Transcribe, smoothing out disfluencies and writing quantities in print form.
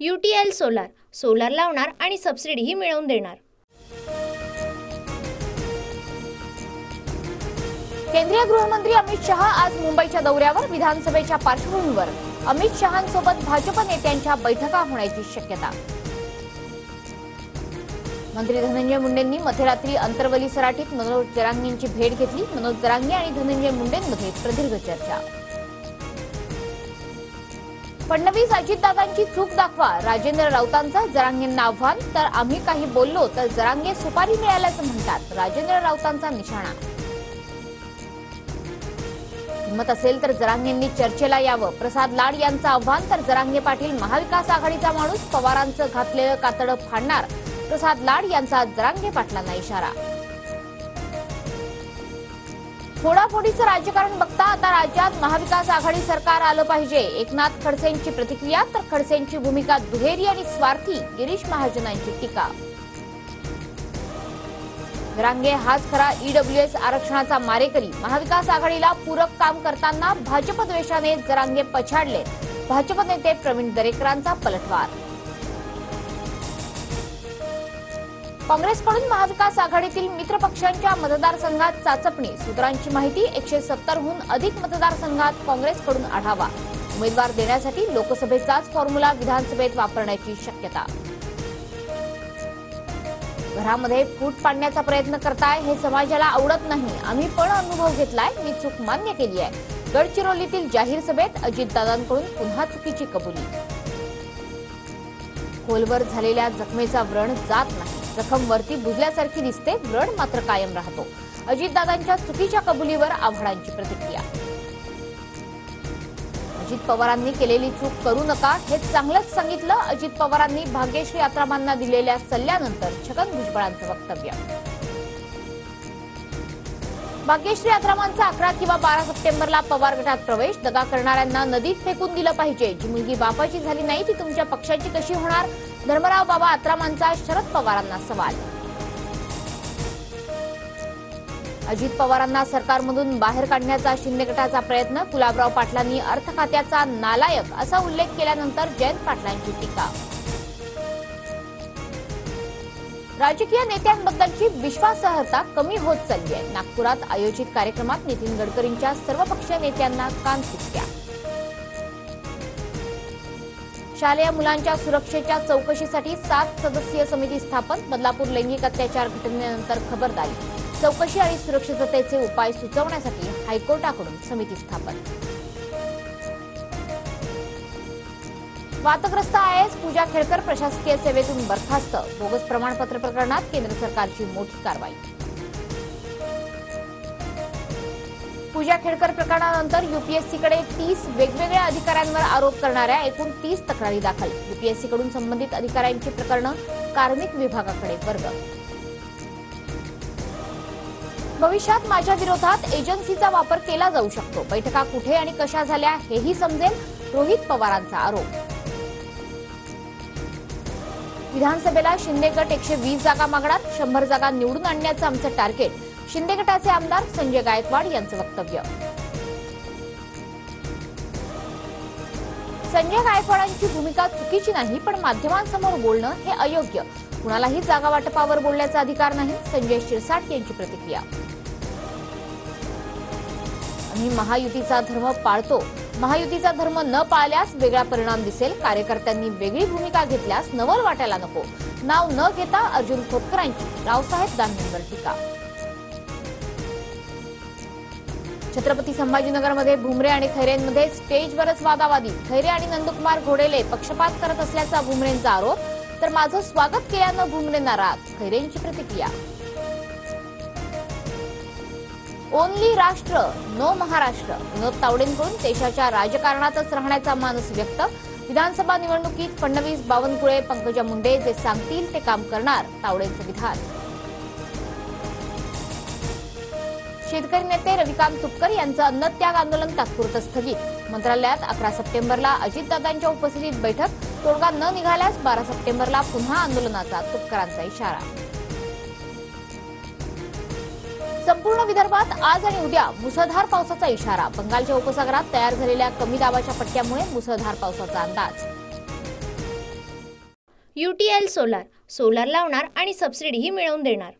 UTL solar लावणार आणि सबसिडीही मिळवून देणार। केंद्रीय गृहमंत्री अमित शहा आज मुंबईच्या दौऱ्यावर। विधानसभेच्या पार्श्वभूमीवर अमित शहांसोबत भाजप नेत्यांच्या बैठका होण्याची शक्यता। मंत्री धनंजय मुंडेंनी मध्यरात्री अंतरवली सराटीत मनोज जरांगेंची भेट घेतली। मनोज जरांगे आणि धनंजय मुंडेंमध्ये प्रदीर्घ चर्चा। फडणवीस अजितदादांची चूक दाखवा, राजेंद्र राऊतांचं जरांगेंना आव्हान। तर आम्ही काही बोललो तर जरांगे सुपारी मिळाल्याचं म्हणतात, राजेंद्र राऊतांचा निशाणा। हिम्मत असेल तर जरांगेंनी चर्चेला यावं, प्रसाद लाड यांचं आव्हान। तर जरांगे पाटील महाविकास आघाडीचा माणूस, पवारांचं घातलेलं कातडं फाडणार, प्रसाद लाड यांचा जरांगे पाटलांना इशारा। फोडाफोडीचं राजकारण बघता आता राज्यात महाविकास आघाडी सरकार आलं पाहिजे, एकनाथ खडसेंची प्रतिक्रिया। तर खडसेंची भूमिका दुहेरी आणि स्वार्थी, गिरीश महाजनांची टीका। जरांगे हाच खरा EWS आरक्षणाचा मारेकरी, महाविकास आघाडीला पूरक काम करताना भाजप द्वेषाने जरांगे पछाडले, भाजप नेते प्रवीण दरेकरांचा पलटवार। काँग्रेसकडून महाविकास आघाडीतील मित्र पक्षांच्या मतदारसंघात चाचपणी, सूत्रांची माहिती 170हून अधिक मतदारसंघात काँग्रेसकडून आढावा, उमेदवार देण्यासाठी लोकसभेचाच फॉर्म्युला विधानसभेत वापरण्याची शक्यता। घरामध्ये फूट पाडण्याचा प्रयत्न करताय हे समाजाला आवडत नाही, आम्ही पण अनुभव घेतलाय, मी चूक मान्य केली आहे। गडचिरोलीतील जाहीर सभेत अजितदादांकडून पुन्हा चुकीची कबुली। खोलवर झालेल्या जखमेचा व्रण जात नाही, जखम वरती बुजल्यासारखी दिसते, व्रण मात्र कायम राहतो। अजितदादांच्या चुकीच्या कबुलीवर आव्हाडांची प्रतिक्रिया। अजित पवारांनी केलेली चूक करू नका हे चांगलंच सांगितलं, अजित पवारांनी भाग्यश्री आत्रामांना दिलेल्या सल्ल्यानंतर छगन भुजबळांचं वक्तव्य। भाग्यश्री आत्रामांचा 11 किंवा 12 सप्टेंबरला पवार गटात प्रवेश, दगा करणाऱ्यांना नदीत फेकून दिलं पाहिजे, जी मुलगी बापाची झाली नाही ती तुमच्या पक्षाची कशी होणार, धर्मराव बाबा आत्रामांचा शरद पवारांना सवाल। अजित पवारांना सरकारमधून बाहेर काढण्याचा शिंदे गटाचा प्रयत्न, गुलाबराव पाटलांनी अर्थ खात्याचा नालायक असा उल्लेख केल्यानंतर जयंत पाटलांची टीका। राजकीय नेत्यांबद्दलची विश्वासार्हता कमी होत चालली आहे, नागपुरात आयोजित कार्यक्रमात नितीन गडकरींच्या सर्वपक्षीय नेत्यांना कानफुसक्या। शालेय मुलांच्या सुरक्षेच्या चौकशीसाठी 7 सदस्यीय समिती स्थापन, बदलापूर लैंगिक अत्याचार घटनेनंतर खबरदारी, चौकशी आणि सुरक्षिततेचे उपाय सुचवण्यासाठी हायकोर्टाकडून समिती स्थापन। वादग्रस्त IAS पूजा खेडकर प्रशासकीय सेवेतून बरखास्त, बोगस प्रमाणपत्र प्रकरणात केंद्र सरकारची मोठी कारवाई। पूजा खेडकर प्रकरणानंतर UPSCकडे 30 वेगवेगळ्या अधिकाऱ्यांवर आरोप करणाऱ्या एकूण 30 तक्रारी दाखल, UPSCकडून संबंधित अधिकाऱ्यांची प्रकरणं कार्मिक विभागाकडे वर्ग। भविष्यात माझ्या विरोधात एजन्सीचा वापर केला जाऊ शकतो, बैठका कुठे आणि कशा झाल्या हेही समजेल, रोहित पवारांचा आरोप। विधानसभेला शिंदे गट 120 जागा मागणार, 100 जागा निवडून आणण्याचं आमचं टार्गेट, शिंदे गटाचे आमदार संजय गायकवाड यांचं वक्तव्य। संजय गायकवाडांची भूमिका चुकीची नाही, पण माध्यमांसमोर बोलणं हे अयोग्य, कुणालाही जागा वाटपावर बोलण्याचा अधिकार नाही, संजय शिरसाट यांची प्रतिक्रिया। आम्ही महायुतीचा धर्म पाळतो, महायुतीचा धर्म न पाळल्यास वेगळा परिणाम दिसेल, कार्यकर्त्यांनी वेगळी भूमिका घेतल्यास नवल वाटायला नको, नाव न घेता अर्जुन खोतकरांची रावसाहेब दानवेंवर टीका। छत्रपती संभाजीनगरमध्ये भुमरे आणि खैरेंमध्ये स्टेजवरच वादावादी, खैरे आणि नंदकुमार घोडेले पक्षपात करत असल्याचा भुमरेंचा आरोप, तर माझं स्वागत केल्यानं भुमरे नाराज, खैरेंची प्रतिक्रिया। ओनली राष्ट्र नो महाराष्ट्र, विनोद तावडेंकडून देशाच्या राजकारणातच राहण्याचा मानस व्यक्त, विधानसभा निवडणुकीत फडणवीस, बावनकुळे, पंकजा मुंडे जे सांगतील ते काम करणार, तावडेंचं विधान। शेतकरी नेते रविकांत तुपकर यांचं अन्नत्याग आंदोलन तात्पुरतं स्थगित, मंत्रालयात 11 सप्टेंबरला अजितदादांच्या उपस्थितीत बैठक, तोडगा न निघाल्यास 12 सप्टेंबरला पुन्हा आंदोलनाचा तुपकरांचा इशारा। संपूर्ण विदर्भात आज आणि उद्या मुसळधार पावसाचा इशारा, बंगालच्या उपसागरात तयार झालेल्या कमी दाबाच्या पट्ट्यामुळे मुसळधार पावसाचा अंदाज। UTL सोलार लावणार आणि सबसिडीही मिळवून देणार.